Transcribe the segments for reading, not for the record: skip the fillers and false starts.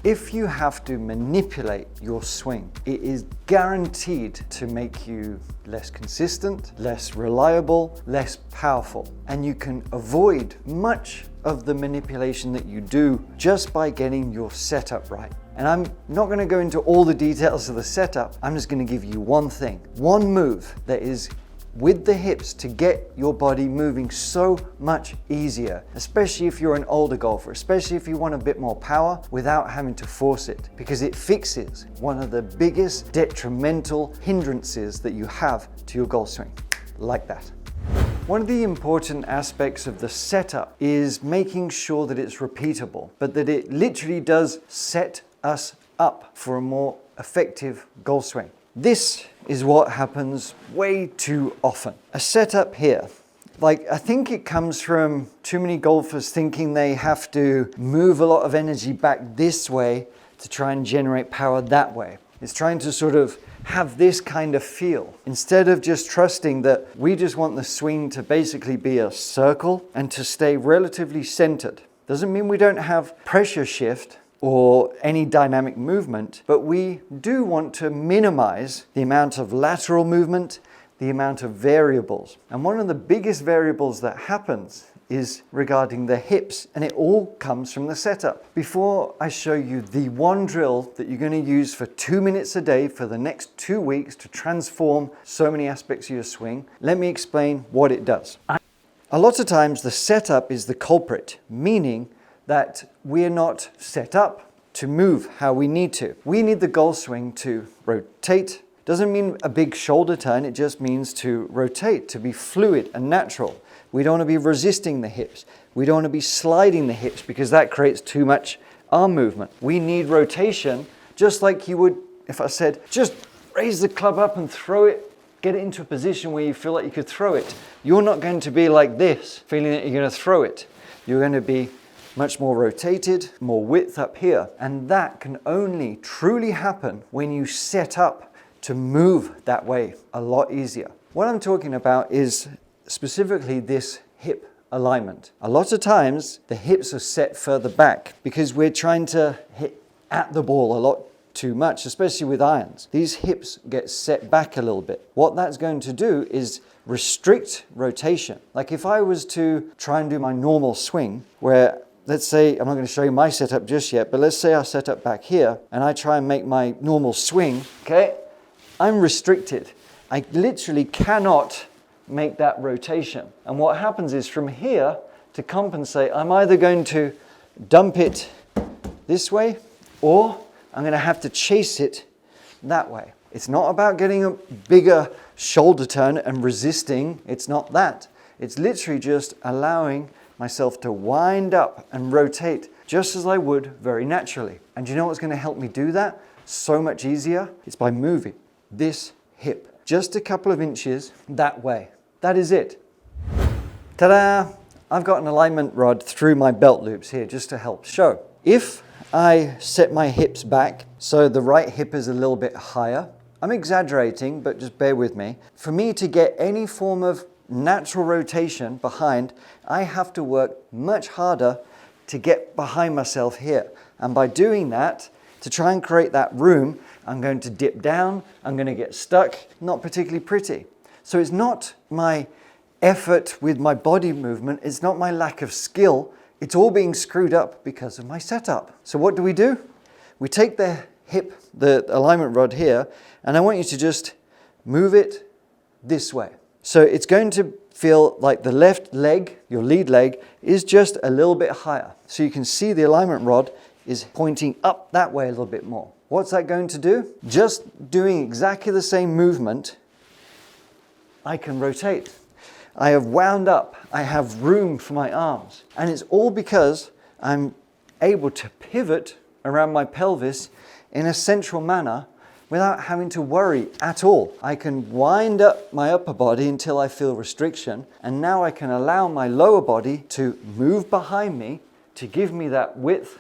If you have to manipulate your swing, it is guaranteed to make you less consistent, less reliable, less powerful. And you can avoid much of the manipulation that you do just by getting your setup right. And I'm not going to go into all the details of the setup. I'm just going to give you one thing, one move that is with the hips to get your body moving so much easier, especially if you're an older golfer, especially if you want a bit more power without having to force it, because it fixes one of the biggest detrimental hindrances that you have to your golf swing, like that. One of the important aspects of the setup is making sure that it's repeatable, but that it literally does set us up for a more effective golf swing. This is what happens way too often. A setup here, I think it comes from too many golfers thinking they have to move a lot of energy back this way to try and generate power that way. It's trying to sort of have this kind of feel instead of just trusting that we just want the swing to basically be a circle and to stay relatively centered. Doesn't mean we don't have pressure shift or any dynamic movement, but we do want to minimize the amount of lateral movement, the amount of variables. And one of the biggest variables that happens is regarding the hips, and it all comes from the setup. Before I show you the one drill that you're going to use for 2 minutes a day for the next 2 weeks to transform so many aspects of your swing, let me explain what it does. A lot of times the setup is the culprit, meaning that we're not set up to move how we need to. We need the golf swing to rotate. Doesn't mean a big shoulder turn, it just means to rotate, to be fluid and natural. We don't want to be resisting the hips. We don't want to be sliding the hips because that creates too much arm movement. We need rotation, just like you would if I said, just raise the club up and throw it, get it into a position where you feel like you could throw it. You're not going to be like this, feeling that you're going to throw it. You're going to be much more rotated, more width up here. And that can only truly happen when you set up to move that way a lot easier. What I'm talking about is specifically this hip alignment. A lot of times the hips are set further back because we're trying to hit at the ball a lot too much, especially with irons. These hips get set back a little bit. What that's going to do is restrict rotation. Like if I was to try and do my normal swing where, let's say, I'm not going to show you my setup just yet, but let's say I set up back here and I try and make my normal swing, okay? I'm restricted. I literally cannot make that rotation. And what happens is from here to compensate, I'm either going to dump it this way or I'm going to have to chase it that way. It's not about getting a bigger shoulder turn and resisting. It's not that. It's literally just allowing myself to wind up and rotate just as I would very naturally. And do you know what's going to help me do that so much easier? It's by moving this hip just a couple of inches that way. That is it. Ta-da! I've got an alignment rod through my belt loops here just to help show. If I set my hips back so the right hip is a little bit higher, I'm exaggerating, but just bear with me. For me to get any form of natural rotation behind, I have to work much harder to get behind myself here. And by doing that, to try and create that room, I'm going to dip down, I'm going to get stuck, not particularly pretty. So it's not my effort with my body movement, it's not my lack of skill, it's all being screwed up because of my setup. So what do? We take the hip, the alignment rod here, and I want you to just move it this way. So it's going to feel like the left leg, your lead leg, is just a little bit higher. So you can see the alignment rod is pointing up that way a little bit more. What's that going to do? Just doing exactly the same movement, I can rotate. I have wound up, I have room for my arms. And it's all because I'm able to pivot around my pelvis in a central manner without having to worry at all. I can wind up my upper body until I feel restriction, and now I can allow my lower body to move behind me to give me that width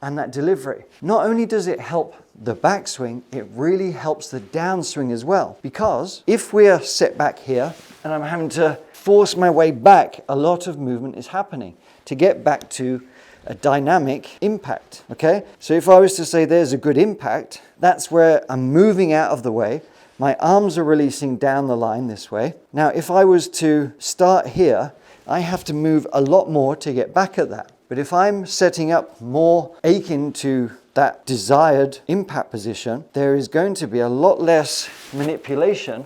and that delivery. Not only does it help the backswing, it really helps the downswing as well. Because if we are set back here and I'm having to force my way back, a lot of movement is happening to get back to a dynamic impact, okay? So if I was to say there's a good impact, that's where I'm moving out of the way. My arms are releasing down the line this way. Now, if I was to start here, I have to move a lot more to get back at that. But if I'm setting up more akin to that desired impact position, there is going to be a lot less manipulation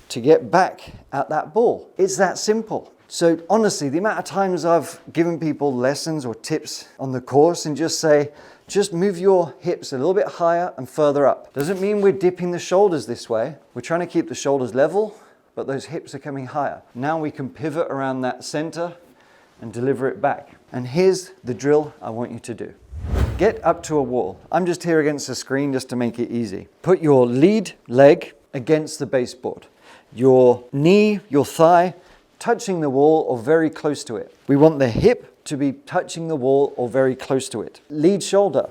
to get back at that ball. It's that simple. So honestly, the amount of times I've given people lessons or tips on the course and just say, just move your hips a little bit higher and further up. Doesn't mean we're dipping the shoulders this way. We're trying to keep the shoulders level, but those hips are coming higher. Now we can pivot around that center and deliver it back. And here's the drill I want you to do. Get up to a wall. I'm just here against the screen just to make it easy. Put your lead leg against the baseboard. Your knee, your thigh, touching the wall or very close to it. We want the hip to be touching the wall or very close to it. Lead shoulder,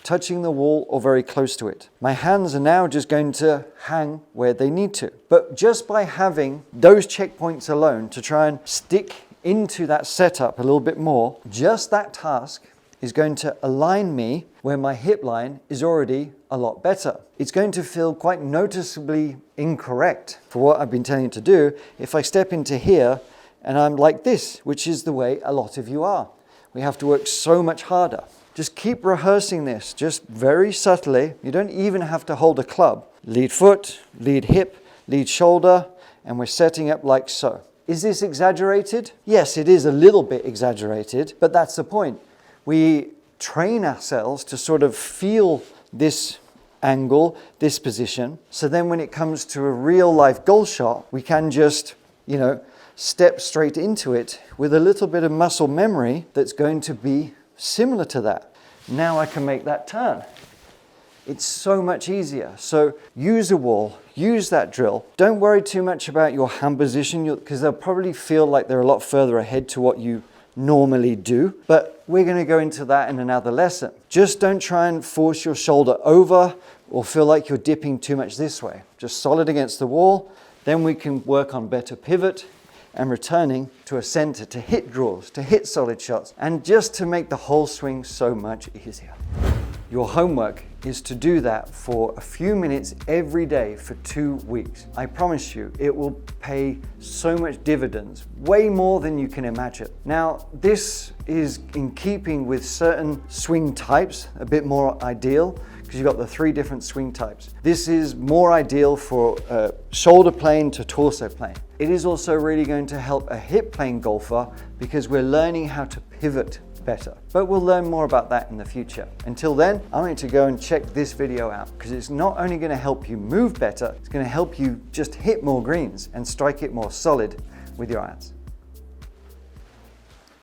touching the wall or very close to it. My hands are now just going to hang where they need to. But just by having those checkpoints alone to try and stick into that setup a little bit more, just that task is going to align me where my hip line is already a lot better. It's going to feel quite noticeably incorrect for what I've been telling you to do if I step into here and I'm like this, which is the way a lot of you are. We have to work so much harder. Just keep rehearsing this, just very subtly. You don't even have to hold a club. Lead foot, lead hip, lead shoulder, and we're setting up like so. Is this exaggerated? Yes, it is a little bit exaggerated, but that's the point. We train ourselves to sort of feel this angle, this position, so then when it comes to a real life goal shot, we can just, step straight into it with a little bit of muscle memory that's going to be similar to that. Now I can make that turn. It's so much easier. So use a wall, use that drill. Don't worry too much about your hand position because they'll probably feel like they're a lot further ahead to what you normally do, but we're going to go into that in another lesson. Just don't try and force your shoulder over or feel like you're dipping too much this way. Just solid against the wall. Then we can work on better pivot and returning to a center to hit draws, to hit solid shots, and just to make the whole swing so much easier. Your homework is to do that for a few minutes every day for 2 weeks. I promise you, it will pay so much dividends, way more than you can imagine. Now, this is in keeping with certain swing types, a bit more ideal, because you've got the 3 different swing types. This is more ideal for shoulder plane to torso plane. It is also really going to help a hip plane golfer because we're learning how to pivot better. But we'll learn more about that in the future. Until then, I want you to go and check this video out because it's not only going to help you move better, it's going to help you just hit more greens and strike it more solid with your irons.